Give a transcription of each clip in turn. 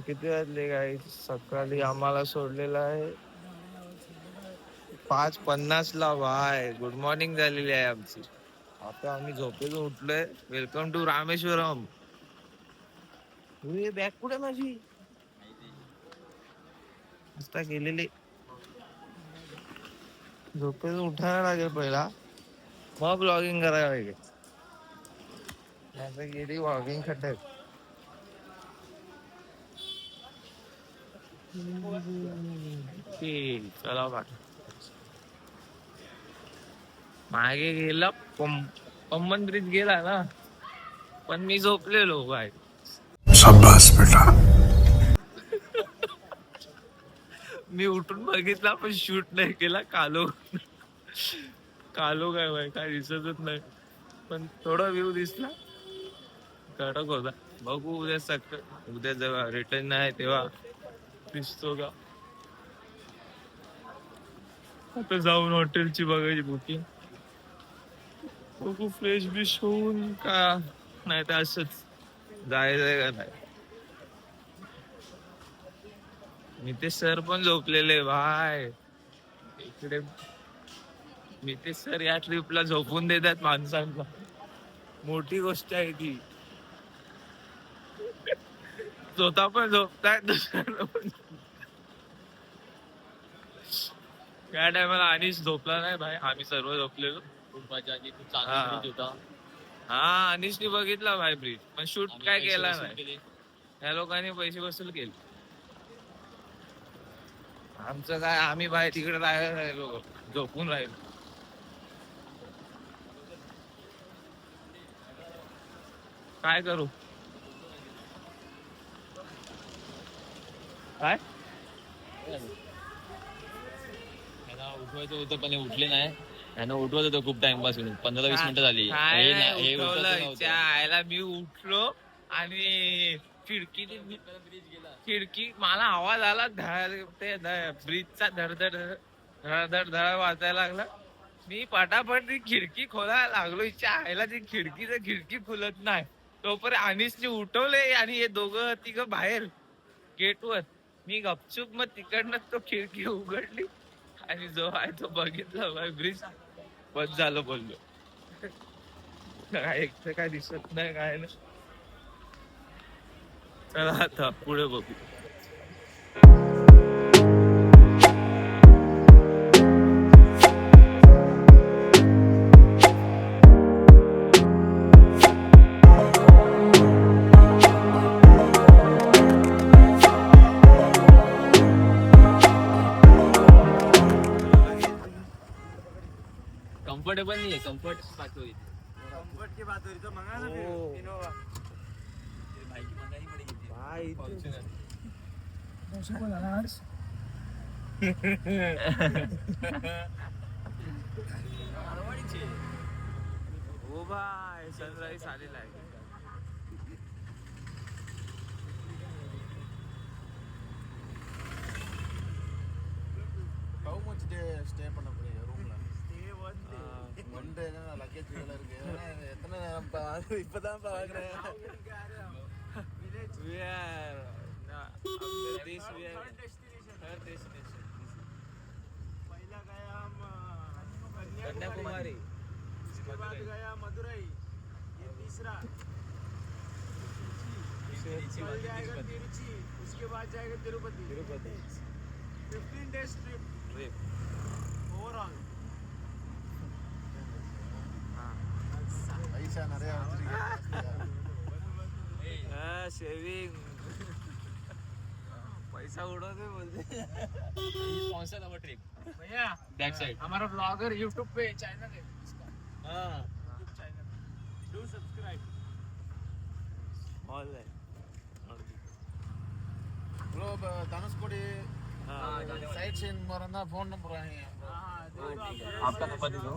किती वाजले काय? सकाळी आम्हाला सोडलेलं आहे 5:50 ला. भाय गुड मॉर्निंग झालेली आहे आमची. आता आम्ही झोपेतून उठलोय. Welcome to Rameswaram. बॅग कुठे माझी? आता गेलेली. झोपेतून उठायला लागेल पहिला, मग ब्लॉगिंग करायला लागेल. आता गेली वॉकिंग खड्ड्यात. चला बा. मागे गेला पम्मन ब्रिज गेला ना, पण मी झोपलेलो बाय. शाबास बेटा. मी उठून बघितला पण शूट नाही केला. कालो कालो काय बाय, काय दिसतच नाही. पण थोडा व्ह्यू दिसला, कडक होता. बघू उद्या उद्या जेव्हा रिटर्न आहे तेव्हा दिसतो का. आता जाऊन हॉटेलची बघायची बुकिंग. बघू फ्रेश बिश होऊन का, नाही तर असंच जायचंय का नाही. नितेश सर पण झोपलेले भाय इकडे. नितेश सर या ट्रिपला झोपून देतात माणसांना, मोठी गोष्ट आहे ती. स्वतः पण झोपतायत, दुसऱ्यांना पण. त्या टायमाला अनिश झोपला नाही भाई, आम्ही सर्व झोपलेलो. खूप मजा आली. खूप चांगला ब्रिज होता. हा अनिशने बघितला भाई ब्रिज, पण शूट काय केला नाही. त्या लोकांनी पैसे वसूल केले. आमचं काय, आम्ही बाहेर तिकडे राहिलो, झोपून राहिलो. काय करू? काय उठवायचं होतं पण उठले नाही. त्यांना उठवत होतं खूप टाइमपास करून. 15-20 मिनिटं झाली. आयला मी उठलो आणि खिडकी मला आवाज आला ते ब्रिजचा धडधड धडधड धड वाजायला लागला. मी पटापट ती खिडकी खोलायला लागलो. इच्छा आयला ती खिडकी खुलत नाही. तोपर्यंत अनिशने उठवले आणि हे दोघं तिघं बाहेर गेटवर. मी गपचूप मग तिकडनं तो खिडकी उघडली आणि जो आहे तो बघितला ब्रिज बस झालं. बोललो काय एक काय दिसत नाही काय नाही. चला आता पुढे बघू. कम्फर्टेबल नहीं है. कम्फर्ट की बात हो रही तो मंगा ना फिर इनोवा. भाई की मंगानी पड़ेगी भाई. हो भाई सनराईज आलेला आहे. How much day stay பண்ண போறீங்க ரூம்ல? Stay one day தான் லக்கேஜ் வேற இருக்கு. எத்தனை நேரம் இப்பதான் பாக்குறேன். We are after this we are third destination. पहला गया हम कन्याकुमारी, उसके बाद गया मदुरई, ये तीसरा जाएगा तिरुचि, उसके बाद जाएगा तिरुपति. 15 days trip overall. पैसा நிறைய வச்சிருக்கீங்க. शेविंग पैसा उड़ाते बोलते. स्पॉन्सर अवर ट्रिप भैया बैक साइड. हमारा ब्लॉगर यूट्यूब पे चैनल है इसका. हाँ YouTube channel do subscribe. All है ப்ரோ தனுஷ்கோடி साइड सीन मरना फोन नंबर है. आपका नंबर दे दो.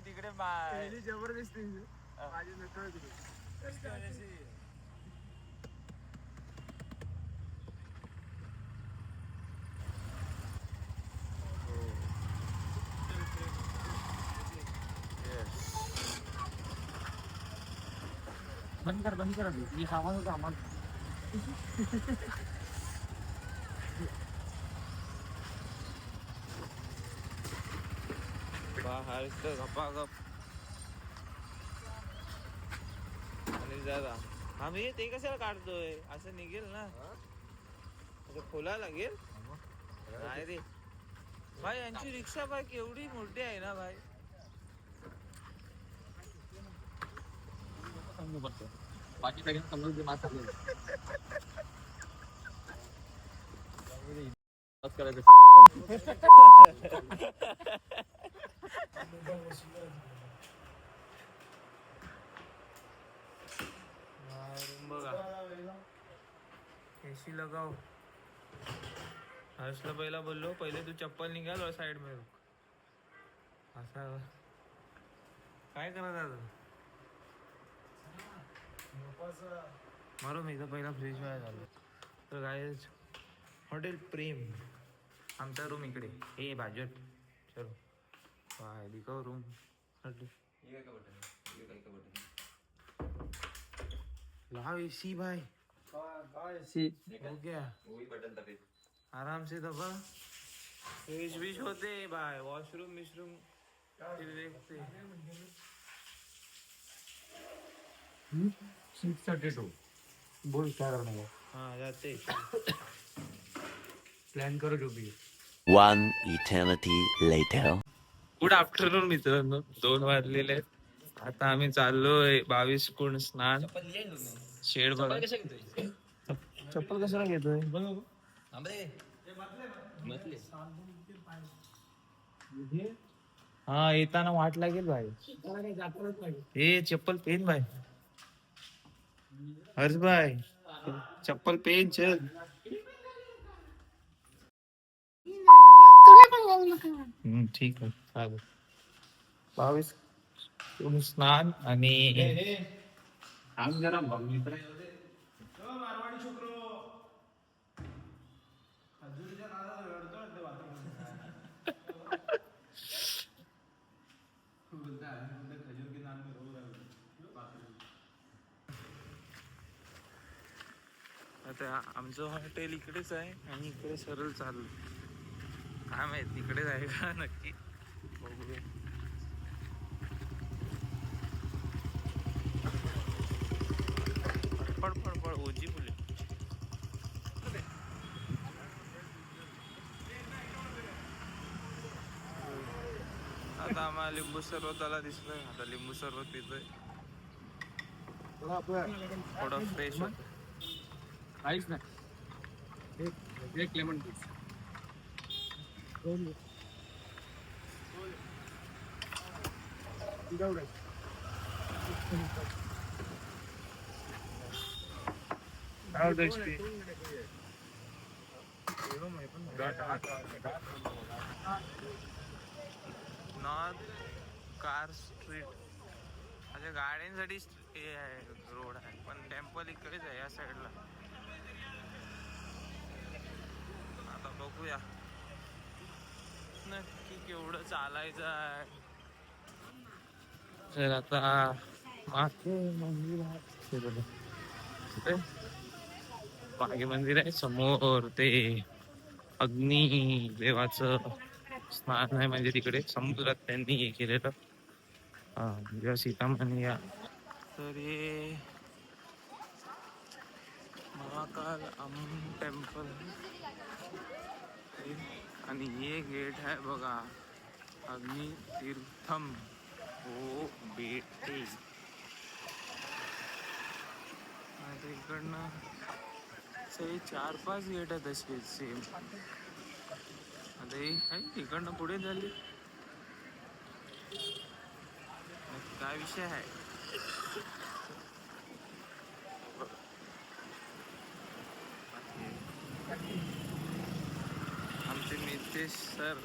तिकडे जबरदस्ती माझी नकळ बंद कर मी सामान होतं आम्हाला बाहेर तर गपागप आणि जरा आम्ही ते कशाला काढतोय असं निघेल ना असं खोला लागेल नाही रे भाई यांची रिक्षा भाई केवढी मोठी आहे ना भाई बाकी सगळ्यांना समजते माझं बघा एसी लगाव हर्षला पहिला बोललो पहिले तू चप्पल निघाल और साइड में रुक असा काय करत आता मारो मी तर पहिला फ्रेश व्हायला झालो तर काय हॉटेल प्रेम आमचा रूम इकडे हे बाजूत चलो बाय दिखाओ रूम लाव एसी भाई हो गया आराम से दबा फ्रेश विश होते भाई वॉशरूम विशरूम फिर देखते 6:32 बोल क्या करना है हाँ जाते प्लान करो जो भी One eternity later. Good afternoon मित्रांनो 2 वाजलेले आहेत आता आम्ही चाललोय 22 कुंड स्नान शेड बघा चप्पल कशाला घेतोय हा येताना वाट लागेल भाई हे चप्पल पेन भाई हर्ष भाई चप्पल पेन चल ठीक आहे चालेल 22 कुंड स्नान आणि हम जरा मित्र आता आमचं हॉटेल इकडेच आहे आणि इकडे सरळ चालू काय माहित तिकडेच आहे का नक्की बघूया फड ओजी फुले आता आम्हाला लिंबू सरबत आला दिसलंय आता लिंबू सरबत पितोय थोडं फ्रेश होत आइस ना एक lemon juice north car street अच्छा गाड्यांसाठी हे आहे रोड आहे पण टेम्पल इकडेच आहे या साईडला आता बघूया नक्की केवढं चालायचं आहे तर आता मागे मंदिर आहे मागे मंदिर आहे समोर ते अग्नी देवाचं स्नान आहे म्हणजे तिकडे समुद्रात त्यांनी हे केलेलं जेव्हा सीतामाने या तर हे महाकाल टेम्पल आणि हे गेट आहे बघा अग्नि तीर्थम ओ बेटे आता इकडनं सगळे 4-5 गेट आहेत असे सेम आता हे इकडनं पुढे झाली काय विषय आहे आमचे नितेश सर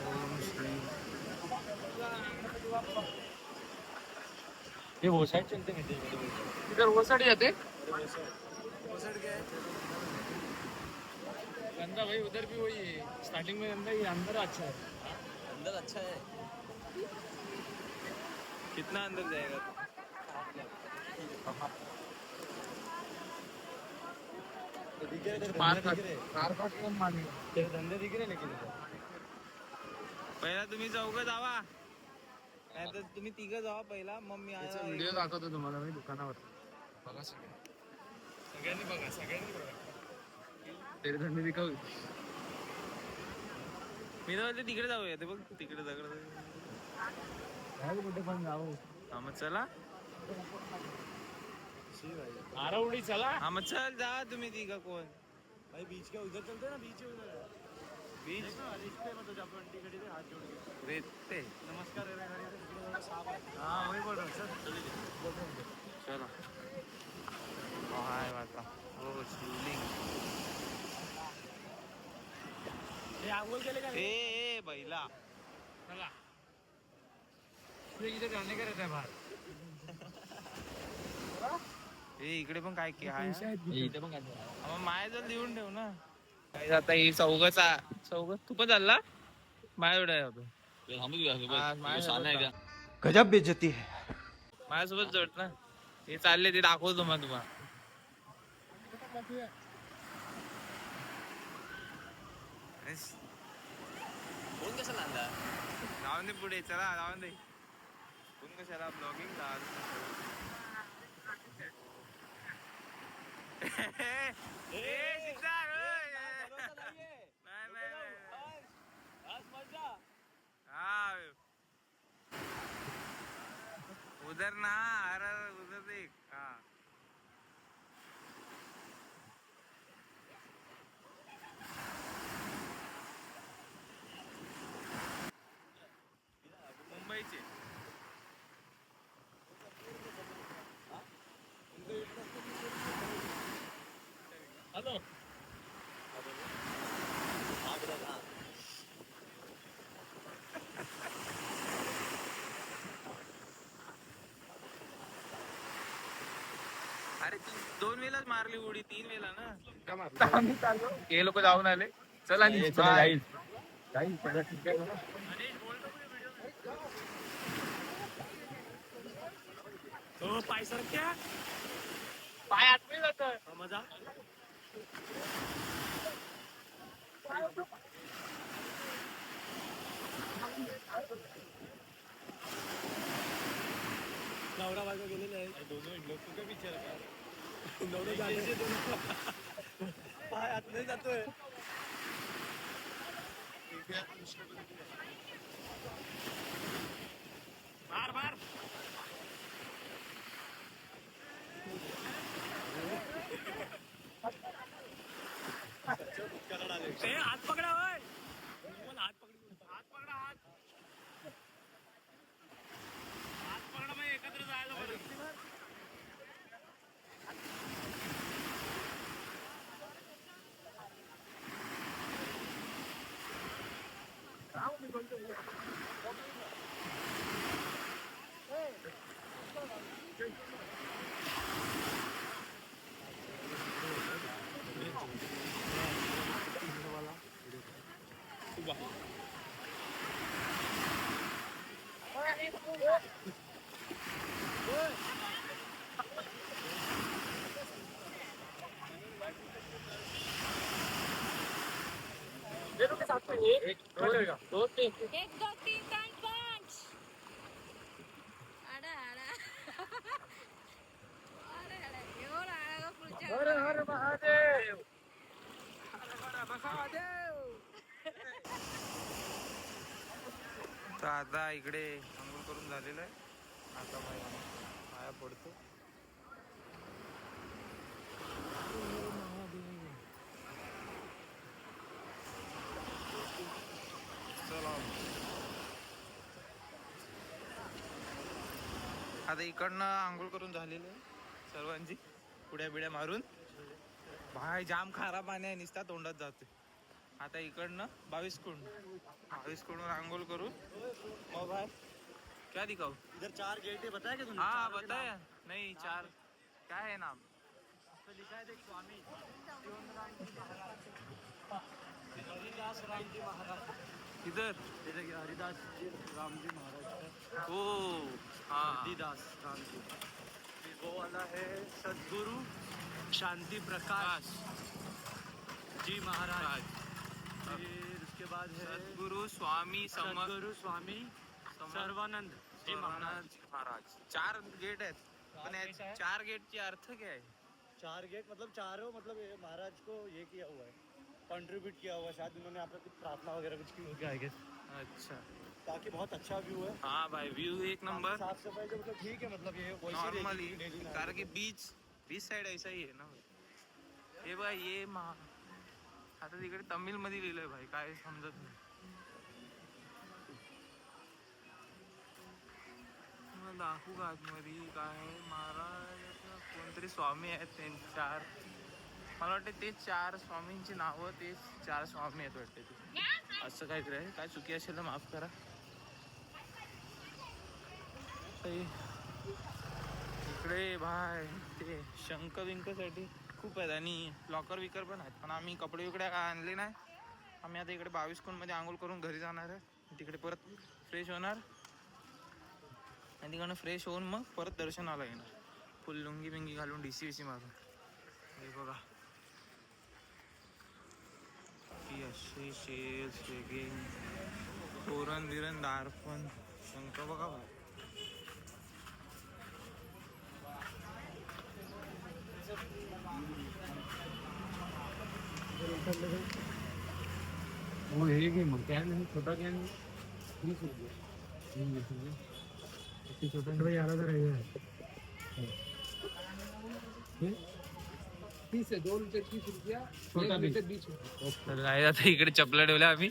ओम श्री ये वो साइड चलते हैं इधर वो साइड जाते गंदा भाई उधर भी वही है, स्टार्टिंग में गंदा ही, अंदर अच्छा है। अंदर अच्छा है। कितना अंदर जाएगा धंदे दिख रहे लेकिन पहिला तुम्ही चौघं जावा नाही तर तुम्ही तिघं जावा पहिला मग मी व्हिडिओ दाखवतो तुम्हाला मी दुकानावर, बघा सगळ्यांनी बघा, सगळ्यांनी बघा. तेरे धंदे दिखाऊ. मी तर म्हणते तिकडे जाऊया ते बघ तिकडे दगड कुठे पण जाऊ. हा मग चला आरवडी चला. हा मग चल जा तुम्ही तिघं कोण भाई बीच के उधर चलते हैं ना, बीच है उधर। बीच रिच पे मतलब जब बंटी खड़ी थी हाथ जोड़ के रेते नमस्कार रे खड़ी थी, थोड़ा साफ है। हा वही बोल रहा हूँ, चल चलो हाय वाटला हो शिवलिंग ये आंघोल के लिए ए बैला चला. इथे जाणे का रहता है बाहेर. ए इकडे पण काय की हाय इथे पण काय मग माझ्याजवळ लिहून ठेव ना आता ही चौघ तू पण चालला माझ्याकडे होतो गजब बेइज्जती है. माझ्यासोबत जोड ना हे चालले ते दाखवतो तुम्हाला फोन कैसा लांदा जाऊन दे पुढे चला जाऊन दे कोण कशाला ब्लॉगिंग उधर ना अरे उधर देख हा मुंबईचे हॅलो. अरे तू 2 वेळाच मारली उडी 3 वेळा ना हे लोक जाऊन आले. चला जाईल पाय सर क्या पाय आतमध्ये जातं. मजा नवरा बायको गेलेले आहे दोन लोक काय विचार नवरा जायचे पाय आत नाही जातोय मार मार हात पकडा होय हात पकडा मग एकत्र जायला बरं एक दो तीन चार पाँच आड़ा आड़ा अरे अरे एवढं आळा पुढच्या हर हर महादेव. तर आता इकडे अंघोळ करून झालेलं आहे आता पाया पडतो चला आता इकडनं आंघोळ करून झालेलं आहे सर्वांची पुड्या बिड्या मारून भाई जाम खारा पाणी आहे निसता तोंडात जाते आता इकडनं 22 कुंड आंघोळ करून मग भाई क्या दिखाऊ इधर 4 गेट है बताया क्या तुमने हाँ बताया नहीं 4 क्या है नाम पे लिखा है देख स्वामी शिवराम जी महाराज, हरिदास राम जी महाराज। इधर ये देखिए हरिदास जी राम जी महाराज का, ओ हाँ हरिदास राम जी। वो वाला है सदगुरु शांति प्रकाश जी महाराज। फिर उसके बाद है सद्गुरु स्वामी सदगुरु स्वामी सर्वानंद जी महाराज। महाराज। 4 गेट आहेत पण या 4 गेटचे अर्थ काय आहे? 4 गेट मतलब चारों, मतलब ये महाराज को ये किया हुआ है, कंट्रीब्यूट किया हुआ है। शायद उन्होंने आप कुछ प्रार्थना वगैरह कुछ की होगी आई गेस, अच्छा ताकि बहुत अच्छा व्यू है। हाँ भाई व्यू एक नंबर साफ सफाई तो मतलब ठीक है, मतलब ये वैसे ही नॉर्मली daily ना। कारण की बीच साइड ऐसा ही आहे ना हे भाई ये आता तिकडे तमिळ मध्ये लिहिलंय भाई काय समजत नाही मला दाखवू का आतमध्ये काय महाराज कोणतरी स्वामी आहेत ते 4 मला वाटतं ते 4 स्वामींची नावं ते 4 स्वामी आहेत वाटते ते असं काहीतरी आहे काय चुकी असेल तर माफ करा इकडे भाई ते शंख बिंकसाठी खूप आहेत आणि लॉकर विकर पण आहेत पण आम्ही कपडे विकडे काय आणले नाही आम्ही आता इकडे 22 कोणमध्ये आंघोळ करून घरी जाणार आहे तिकडे परत फ्रेश होणार आणि तिकडनं फ्रेश होऊन मग परत दर्शनाला येणार फुल लुंगी बिंगी घालून डीसी मारून हे बघा की असे शेल्स वेगळे तोरण बिरण दार पण शंख बघा भाई वो है कि क्या नहीं, छोटा क्या नहीं, 30 छोटा भाई 11 रहेगा। 30 है, 2 लीटर 30 रुपया, छोटा लीटर 20 रुपया। तर आता इकडे चपला ठेवल्या आम्ही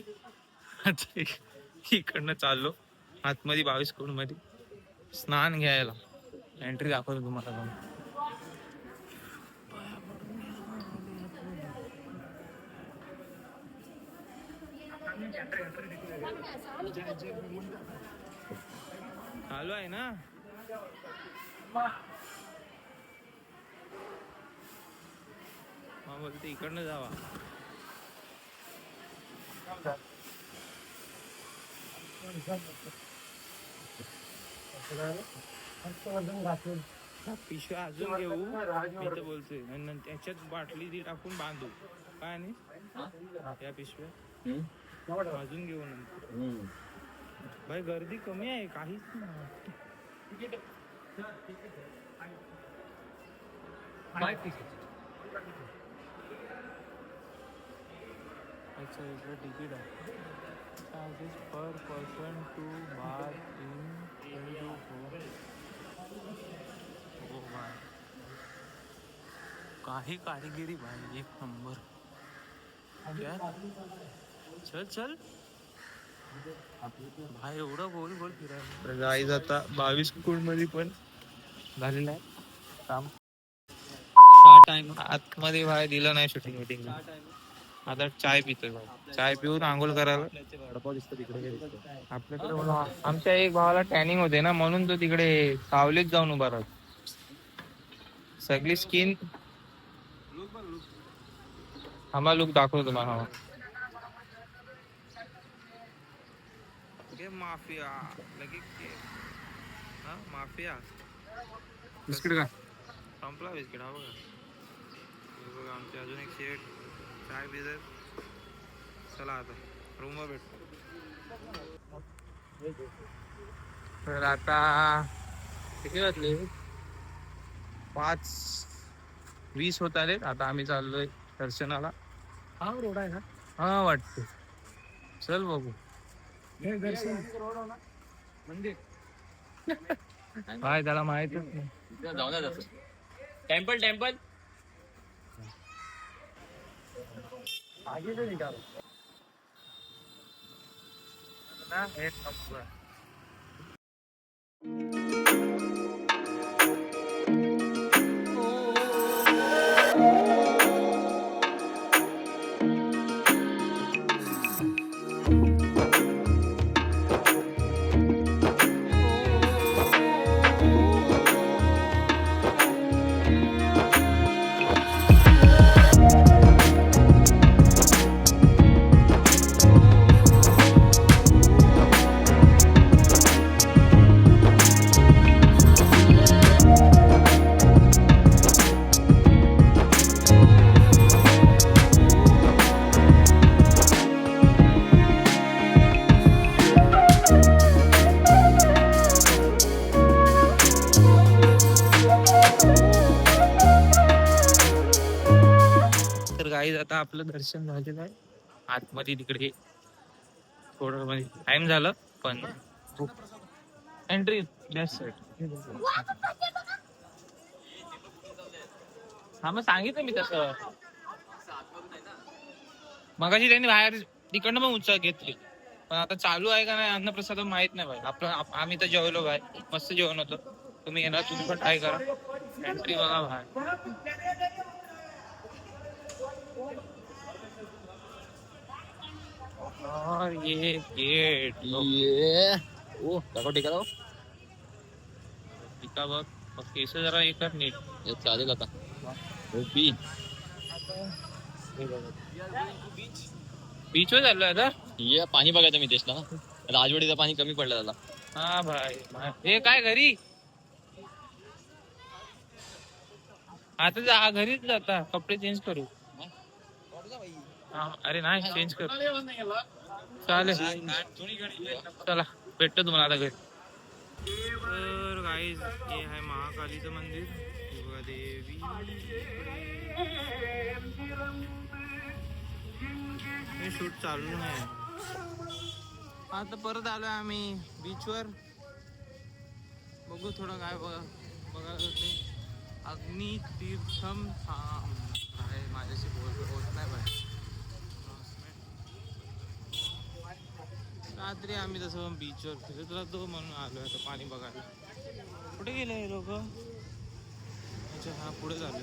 आता इकडनं चाललो आतमध्ये 22 कोण मध्ये स्नान घ्यायला एंट्री दाखवतो तुम्हाला चालू आहे ना मग बोलते इकडनं जावा पिशव्या अजून घेऊ मी तर बोलतोय आणि नंतर त्याच्यात बाटली ती टाकून बांधू काय आणि या पिशव्या अजून घेऊ नंतर भाई गर्दी कमी आहे काहीच नाही अच्छा इकडे तिकीट आहे चार्जेस पर पर्सन टू बार इन हो भाई काही कारिगिरी भाई एक नंबर क्या चल चल भाई एवढं गोल गोल फिरायला गाईज आता 22 मध्ये पण झालेलं आहे काम आतमध्ये भाई दिलं नाही शूटिंग मिटिंग आता चाय पितोय भाई चाय पिऊन आंघोळ करायला आपल्याकडे आमच्या एक भावाला टॅनिंग होते ना म्हणून तो तिकडे सावलीत जाऊन उभा राहतो सगळी स्किन आम्हाला लुक दाखवतो तुम्हाला माफिया लगेच माफिया बिस्किट का संपला बिस्किट हा बघा हे बघा आमचे अजून एक शेट चाय बिजर चला आता रूमवर भेटतो तर आता किती वाजले 5:20 होत आले आता आम्ही चाललोय दर्शनाला हा रोड आहे ना हा वाटतं चल बघू दर्शन मंदिर काय त्याला माहितच नाही जाऊ टेम्पल आगे से निकालो ना एक नंबर गाईज आता आपलं दर्शन झालेलं आहे आतमध्ये तिकडे थोडं म्हणजे टाइम झालं पण एंट्री हा मग सांगितलं मी तसं मगाशी त्यांनी बाहेर तिकडनं पण उचल घेतली पण आता चालू आहे का नाही अन्नप्रसाद माहित नाही भाई आपलं आम्ही तर जेवलो भाई मस्त जेवण होतं तुम्ही येणार तुम्ही पण ट्राय करा एंट्री बघा भाई और ये गेट ओ दाखव टिका दाखव टिका बघ मग केस जरा हे कर नीट हे चालेल आता बीच बीच वर चाललोय आता ये पाणी बघायचं मी तेच ना राजवाडीचं पाणी कमी पडलं त्याला हा भाई हे काय घरी आता जा घरीच जाता कपडे चेंज करू हा, अरे नाही चेंज कर चालेल चला भेटतो तुम्हाला आता घरी तर गाईज हे आहे महाकालीचं मंदिर दुर्गा देवी हे शूट चालू नाही आता परत आलोय आम्ही बीचवर बघू थोडं काय बघायला होते अग्नी तीर्थम आहे माझ्याशी होत नाही बाय रात्री आम्ही तसं बीचवर फिरत राहतो म्हणून आलोय आता पाणी बघायला कुठे गेले हे लोक अच्छा हा पुढे झाले